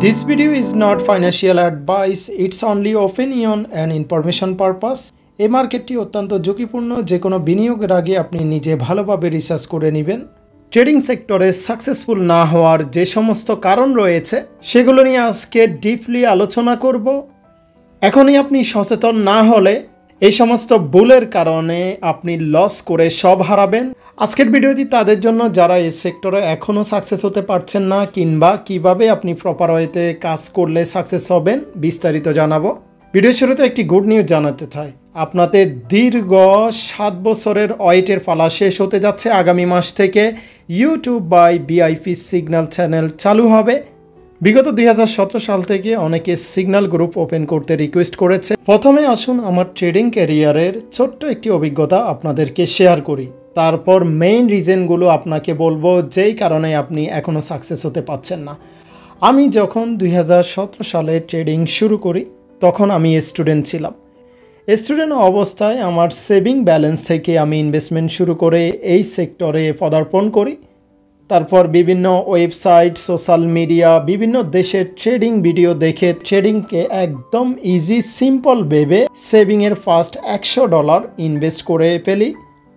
This video is not financial advice, it's only opinion and information purpose. এই মার্কেটটি অত্যন্ত ঝুঁকিপূর্ণ, যে কোনো বিনিয়োগের আগে আপনি নিজে ভালোভাবে রিসার্চ করে নেবেন। ট্রেডিং সেক্টরে সাকসেসফুল না হওয়ার যে সমস্ত কারণ রয়েছে সেগুলো নিয়ে আজকে ডিপলি আলোচনা করব। এখনই আপনি সচেতন না হলে এই সমস্ত ভুলের কারণে আপনি লস করে সব হারাবেন। আজকের ভিডিওটি তাদের জন্য যারা এই সেক্টরে এখনও সাকসেস হতে পারছেন না, কিংবা কিভাবে আপনি প্রপার ওয়েতে কাজ করলে সাকসেস হবেন বিস্তারিত জানাবো। ভিডিও শুরুতে একটি গুড নিউজ জানাতে চাই, আপনাদের দীর্ঘ 7 বছরের ওয়েটের পালা শেষ হতে যাচ্ছে। আগামী মাস থেকে YouTube by VIP signal channel চালু হবে। বিগত 2017 সাল থেকে অনেকে সিগন্যাল গ্রুপ ওপেন করতে রিকোয়েস্ট করেছে। প্রথমে আসুন আমার ট্রেডিং ক্যারিয়ারের ছোট্ট একটি অভিজ্ঞতা আপনাদেরকে শেয়ার করি, তারপর মেইন রিজনগুলো আপনাকে বলবো যেই কারণে আপনি এখনও সাকসেস হতে পারছেন না। আমি যখন 2017 সালে ট্রেডিং শুরু করি তখন আমি স্টুডেন্ট ছিলাম। স্টুডেন্ট অবস্থায় আমার সেভিং ব্যালেন্স থেকে আমি ইনভেস্টমেন্ট শুরু করে এই সেক্টরে পদার্পণ করি। তারপর বিভিন্ন ওয়েবসাইট, সোশ্যাল মিডিয়া, বিভিন্ন দেশের ট্রেডিং ভিডিও দেখে ট্রেডিংকে একদম ইজি সিম্পল ভেবে সেভিংয়ের ফার্স্ট $100 ইনভেস্ট করে ফেলি।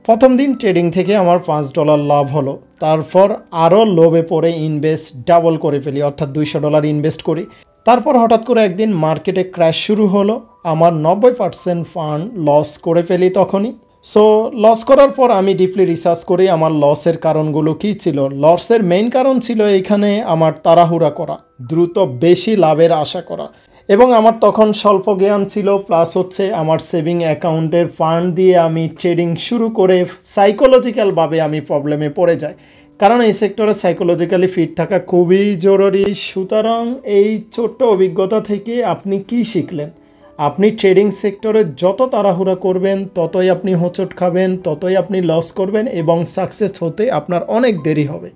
প্রথম দিন ট্রেডিং থেকে আমার $5 লাভ হলো। তারপর আরও লোভে পড়ে ইনভেস্ট ডাবল করে ফেলি, অর্থাৎ $200 ইনভেস্ট করি। তারপর হঠাৎ করে একদিন মার্কেটে ক্র্যাশ শুরু হলো, আমার 90% ফান্ড লস করে ফেলি তখনই। সো লস করার পর আমি ডিপলি রিসার্চ করি আমার লসের কারণগুলো কী ছিল। লসের মেইন কারণ ছিল এখানে আমার তাড়াহুড়া করা, দ্রুত বেশি লাভের আশা করা, এবং আমার তখন স্বল্প জ্ঞান ছিল। প্লাস হচ্ছে আমার সেভিং অ্যাকাউন্টের ফান্ড দিয়ে আমি ট্রেডিং শুরু করে সাইকোলজিক্যালভাবে আমি প্রবলেমে পড়ে যাই, কারণ এই সেক্টরে সাইকোলজিক্যালি ফিট থাকা খুবই জরুরি। সুতরাং এই ছোট্ট অভিজ্ঞতা থেকে আপনি কি শিখলেন? আপনি ট্রেডিং সেক্টরে যত তাড়াহুড়া করবেন ততই আপনি হোঁচট খাবেন, ততই আপনি লস করবেন এবং সাকসেস হতে আপনার অনেক দেরি হবে।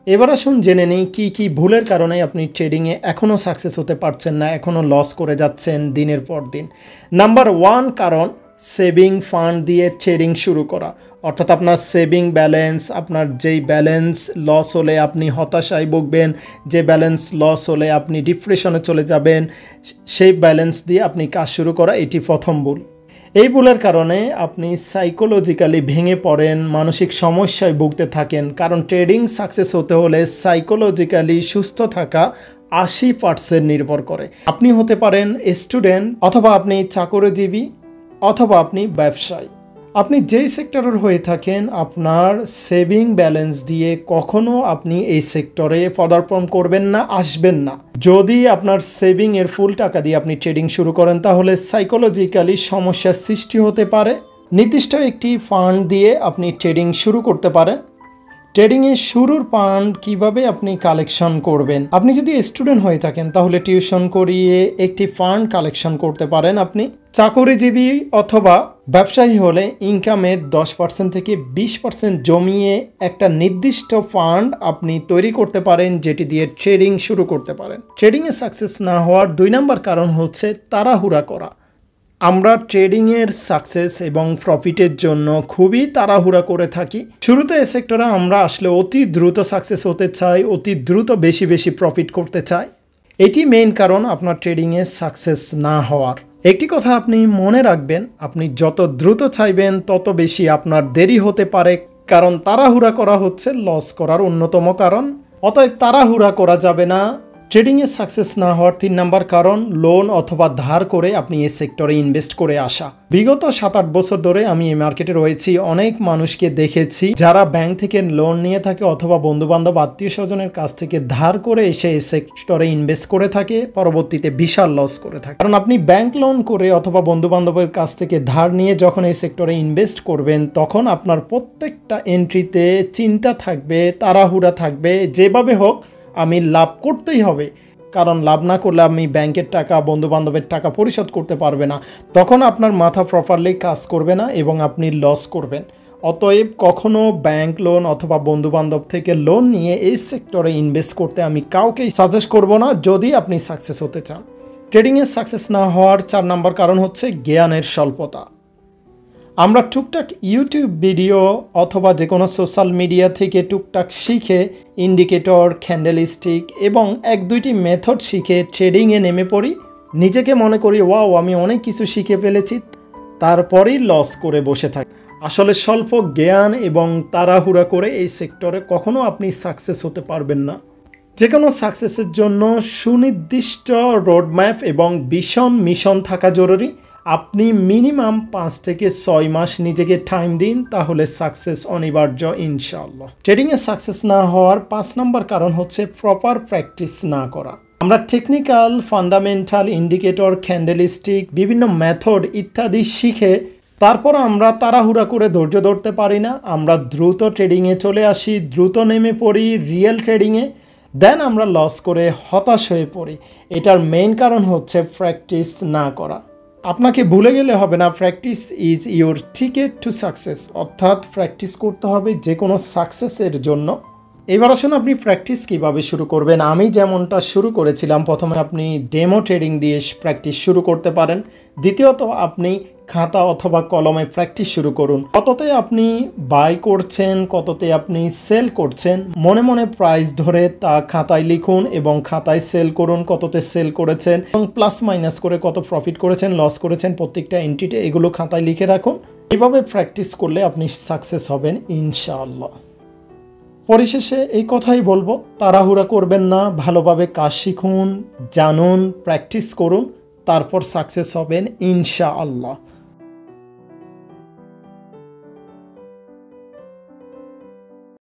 এবার আসুন জেনে নিই কী কী ভুলের কারণে আপনি ট্রেডিংয়ে এখনও সাকসেস হতে পারছেন না, এখনও লস করে যাচ্ছেন দিনের পর দিন। নাম্বার 1 কারণ, সেভিং ফান্ড দিয়ে ট্রেডিং শুরু করা। অর্থাৎ আপনার সেভিং ব্যালেন্স, আপনার যেই ব্যালেন্স লস হলে আপনি হতাশায় ভুগবেন, যে ব্যালেন্স লস হলে আপনি ডিপ্রেশনে চলে যাবেন, সেই ব্যালেন্স দিয়ে আপনি কাজ শুরু করা, এটি প্রথম ভুল। এই ভুলের কারণে আপনি সাইকোলজিক্যালি ভেঙে পড়েন, মানসিক সমস্যায় ভুগতে থাকেন। কারণ ট্রেডিং সাকসেস হতে হলে সাইকোলজিক্যালি সুস্থ থাকা 80% নির্ভর করে। আপনি হতে পারেন স্টুডেন্ট, অথবা আপনি চাকরিজীবী, অথবা আপনি ব্যবসায়ী। আপনি যেই সেক্টরের হয়ে থাকেন, আপনার সেভিং ব্যালেন্স দিয়ে কখনো আপনি এই সেক্টরে পদার্পণ করবেন না, আসবেন না। যদি আপনার সেভিংয়ের ফুল টাকা দিয়ে আপনি ট্রেডিং শুরু করেন তাহলে সাইকোলজিক্যালি সমস্যার সৃষ্টি হতে পারে। নির্দিষ্ট একটি ফান্ড দিয়ে আপনি ট্রেডিং শুরু করতে পারেন। ট্রেডিংয়ের শুরুর ফান্ড কিভাবে আপনি কালেকশন করবেন? আপনি যদি স্টুডেন্ট হয়ে থাকেন তাহলে টিউশন করিয়ে একটি ফান্ড কালেকশন করতে পারেন। আপনি চাকরিজীবী অথবা ব্যবসায়ী হলে ইনকামের 10% থেকে 20% জমিয়ে একটা নির্দিষ্ট ফান্ড আপনি তৈরি করতে পারেন, যেটি দিয়ে ট্রেডিং শুরু করতে পারেন। ট্রেডিংয়ে সাকসেস না হওয়ার 2 নম্বর কারণ হচ্ছে তাড়াহুড়া করা। আমরা ট্রেডিংয়ের সাকসেস এবং প্রফিটের জন্য খুবই তাড়াহুড়া করে থাকি। শুরুতে এই সেক্টরে আমরা আসলে অতি দ্রুত সাকসেস হতে চাই, অতি দ্রুত বেশি বেশি প্রফিট করতে চাই। এটি মেইন কারণ আপনার ট্রেডিংয়ে সাকসেস না হওয়ার। একটি কথা আপনি মনে রাখবেন, আপনি যত দ্রুত চাইবেন তত বেশি আপনার দেরি হতে পারে, কারণ তাড়াহুড়া করা হচ্ছে লস করার অন্যতম কারণ। অতএব তাড়াহুড়া করা যাবে না। ট্রেডিংয়ে সাকসেস না হওয়ার 3 নম্বর কারণ, লোন অথবা ধার করে আপনি এই সেক্টরে ইনভেস্ট করে আসা। বিগত 7-8 বছর ধরে আমি এই মার্কেটে রয়েছি, অনেক মানুষকে দেখেছি যারা ব্যাংক থেকে লোন নিয়ে থাকে অথবা বন্ধুবান্ধব আত্মীয় স্বজনের কাছ থেকে ধার করে এসে এই সেক্টরে ইনভেস্ট করে থাকে, পরবর্তীতে বিশাল লস করে থাকে। কারণ আপনি ব্যাংক লোন করে অথবা বন্ধুবান্ধবের কাছ থেকে ধার নিয়ে যখন এই সেক্টরে ইনভেস্ট করবেন তখন আপনার প্রত্যেকটা এন্ট্রিতে চিন্তা থাকবে, তাড়াহুড়া থাকবে, যেভাবে হোক আমি লাভ করতেই হবে। কারণ লাভ না করলে আমি ব্যাংকের টাকা, বন্ধুবান্ধবের টাকা পরিশোধ করতে পারবে না। তখন আপনার মাথা প্রপারলি কাজ করবে না এবং আপনি লস করবেন। অতএব কখনো ব্যাংক লোন অথবা বন্ধুবান্ধব থেকে লোন নিয়ে এই সেক্টরে ইনভেস্ট করতে আমি কাউকেই সাজেস্ট করব না, যদি আপনি সাকসেস হতে চান। ট্রেডিংয়ে সাকসেস না হওয়ার 4 নম্বর কারণ হচ্ছে জ্ঞানের স্বল্পতা। আমরা টুকটাক ইউটিউব ভিডিও অথবা যে কোনো সোশ্যাল মিডিয়া থেকে টুকটাক শিখে ইন্ডিকেটর, ক্যান্ডেলস্টিক এবং 1-2টি মেথড শিখে ট্রেডিংয়ে নেমে পড়ি। নিজেকে মনে করি ওয়াও আমি অনেক কিছু শিখে ফেলেছি, তারপরেই লস করে বসে থাকি। আসলে স্বল্প জ্ঞান এবং তাড়াহুড়া করে এই সেক্টরে কখনো আপনি সাকসেস হতে পারবেন না। যে কোনো সাকসেসের জন্য সুনির্দিষ্ট রোডম্যাপ এবং মিশন থাকা জরুরি। আপনি মিনিমাম 5 থেকে 6 মাস নিজেকে টাইম দিন, তাহলে সাকসেস অনিবার্য ইনশাআল্লাহ। ট্রেডিংয়ে সাকসেস না হওয়ার 5 নম্বর কারণ হচ্ছে প্রপার প্র্যাকটিস না করা। আমরা টেকনিক্যাল, ফান্ডামেন্টাল, ইন্ডিকেটর, ক্যান্ডেলস্টিক, বিভিন্ন মেথড ইত্যাদি শিখে তারপর আমরা তাড়াহুড়া করে ধৈর্য ধরতে পারি না। আমরা দ্রুত ট্রেডিংয়ে চলে আসি, দ্রুত নেমে পড়ি রিয়েল ট্রেডিংয়ে, দেন আমরা লস করে হতাশ হয়ে পড়ি। এটার মেইন কারণ হচ্ছে প্র্যাকটিস না করা। আপনাকে ভুলে গেলে হবে না, practice is your ticket to success, অর্থাৎ প্র্যাকটিস করতে হবে যে কোনো সাকসেসের জন্য। এবার আসুন আপনি প্র্যাকটিস কীভাবে শুরু করবেন। আমি যেমনটা শুরু করেছিলাম, প্রথমে আপনি ডেমো ট্রেডিং দিয়ে প্র্যাকটিস শুরু করতে পারেন। দ্বিতীয়ত আপনি খাতা অথবা কলমে প্র্যাকটিস শুরু করুন। কততে আপনি বাই করছেন, কততে আপনি সেল করছেন, মনে মনে প্রাইস ধরে তা খাতায় লিখুন এবং খাতায় সেল করুন, কততে সেল করেছেন এবং প্লাস মাইনাস করে কত প্রফিট করেছেন, লস করেছেন, প্রত্যেকটা এন্ট্রিতে এগুলো খাতায় লিখে রাখুন। এভাবে প্র্যাকটিস করলে আপনি সাকসেস হবেন ইনশাআল্লাহ। পরিশেষে এই কথাই বলবো, তাড়াহুড়া করবেন না, ভালোভাবে কাজ শিখুন, জানুন, প্র্যাকটিস করুন, তারপর সাকসেস হবেন ইনশাআল্লাহ।